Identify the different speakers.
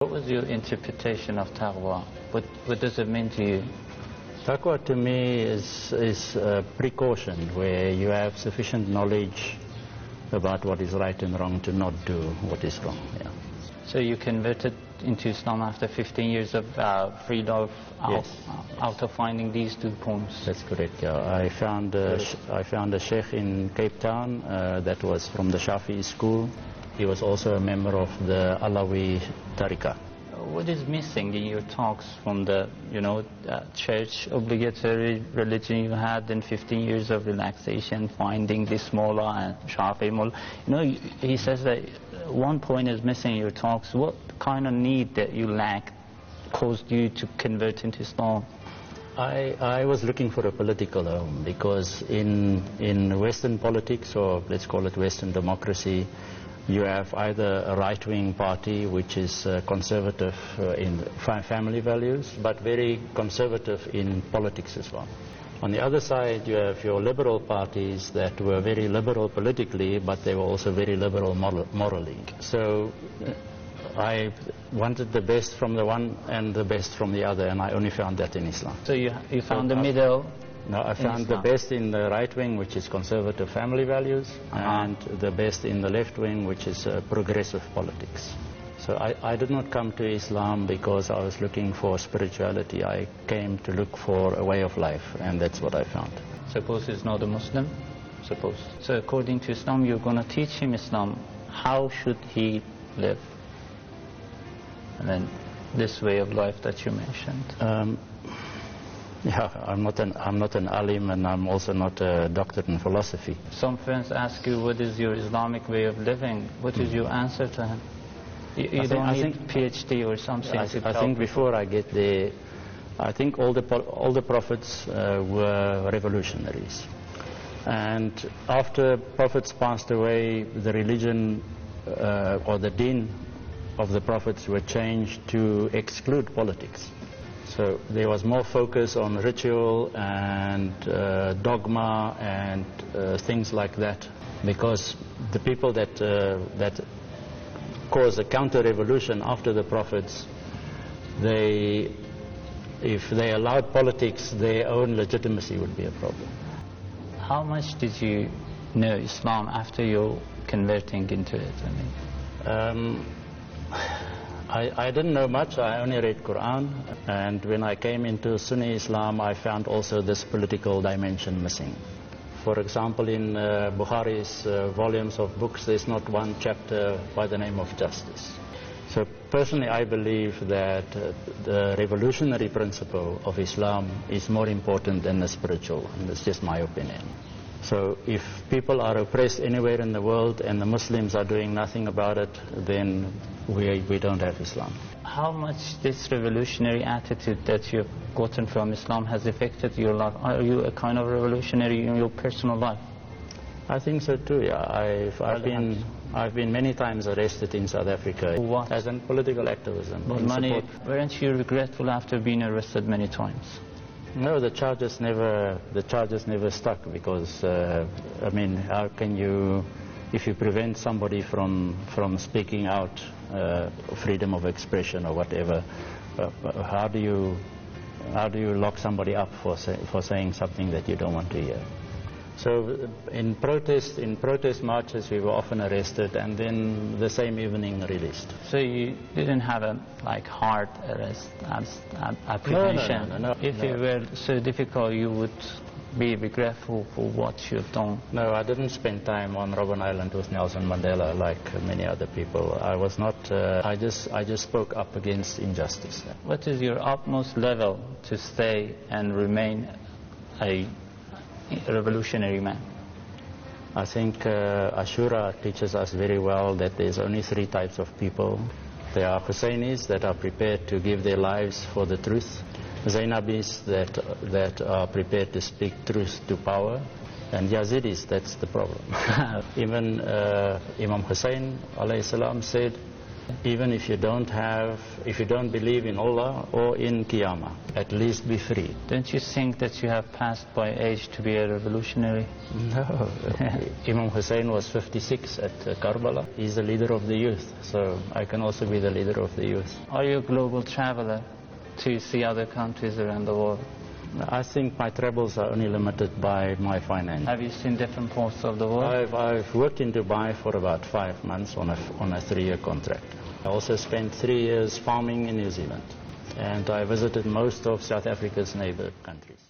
Speaker 1: What was your interpretation of taqwa? What does it mean to you?
Speaker 2: Taqwa to me is precaution, where you have sufficient knowledge about what is right and wrong to not do what is wrong. Yeah.
Speaker 1: So you converted into Islam after 15 years of freedom
Speaker 2: Yes.
Speaker 1: out of finding these 2 points.
Speaker 2: That's correct. Yeah. I found a sheikh in Cape Town that was from the Shafi'i school. He was also a member of the Alawi Tariqah.
Speaker 1: What is missing in your talks from the, church obligatory religion you had, in 15 years of relaxation, finding this mullah and Shafi'i mullah? He says that one point is missing in your talks. What kind of need that you lacked caused you to convert into Islam?
Speaker 2: I was looking for a political home, because in Western politics, or let's call it Western democracy, you have either a right-wing party which is conservative in family values, but very conservative in politics as well. On the other side, you have your liberal parties that were very liberal politically, but they were also very liberal morally. So I wanted the best from the one and the best from the other, and I only found that in Islam.
Speaker 1: So you found the middle?
Speaker 2: No, I found the best in the right wing, which is conservative family values, and the best in the left wing, which is progressive politics. So I did not come to Islam because I was looking for spirituality. I came to look for a way of life, and that's what I found.
Speaker 1: Suppose he's not a Muslim? Suppose. So according to Islam, you're going to teach him Islam. How should he live? And then this way of life that you mentioned.
Speaker 2: Yeah, I'm not an alim, and I'm also not a doctor in philosophy.
Speaker 1: Some friends ask you, what is your Islamic way of living? What is your answer to him? You don't need PhD or something.
Speaker 2: I think before I get there, I think all the prophets were revolutionaries. And after prophets passed away, the religion or the deen of the prophets were changed to exclude politics. So there was more focus on ritual and dogma and things like that, because the people that caused a counter-revolution after the prophets, if they allowed politics, their own legitimacy would be a problem.
Speaker 1: How much did you know Islam after you converting into it?
Speaker 2: I didn't know much. I only read Quran, and when I came into Sunni Islam, I found also this political dimension missing. For example, in Bukhari's volumes of books, there's not one chapter by the name of justice. So personally, I believe that the revolutionary principle of Islam is more important than the spiritual, and that's just my opinion. So if people are oppressed anywhere in the world and the Muslims are doing nothing about it, then we don't have Islam.
Speaker 1: How much this revolutionary attitude that you've gotten from Islam has affected your life? Are you a kind of revolutionary in your personal life?
Speaker 2: I think so too, yeah. I've been many times arrested in South Africa.
Speaker 1: What?
Speaker 2: As in political activism.
Speaker 1: Weren't you regretful after being arrested many times?
Speaker 2: No, the charges never stuck, because how can you, if you prevent somebody from speaking out, freedom of expression or whatever, how do you lock somebody up for saying something that you don't want to hear? So in protest marches, we were often arrested, and then the same evening released.
Speaker 1: So you didn't have a hard arrest as apprehension?
Speaker 2: No.
Speaker 1: If it were so difficult, you would be regretful for what you've done?
Speaker 2: No, I didn't spend time on Robben Island with Nelson Mandela like many other people. I was not. I just spoke up against injustice.
Speaker 1: What is your utmost level to stay and remain a revolutionary man?
Speaker 2: I think Ashura teaches us very well that there's only 3 types of people. There are Husseinis that are prepared to give their lives for the truth, Zainabis that are prepared to speak truth to power, and Yazidis, that's the problem. Even Imam Hussein alayhi salam said, Even if you don't believe in Allah or in Qiyamah, at least be free.
Speaker 1: Don't you think that you have passed by age to be a revolutionary?
Speaker 2: No. Imam Hussein was 56 at Karbala. He's the leader of the youth, so I can also be the leader of the youth.
Speaker 1: Are you a global traveler to see other countries around the world?
Speaker 2: I think my travels are only limited by my finance.
Speaker 1: Have you seen different parts of the world?
Speaker 2: I've worked in Dubai for about 5 months on a 3-year contract. I also spent 3 years farming in New Zealand, and I visited most of South Africa's neighbor countries.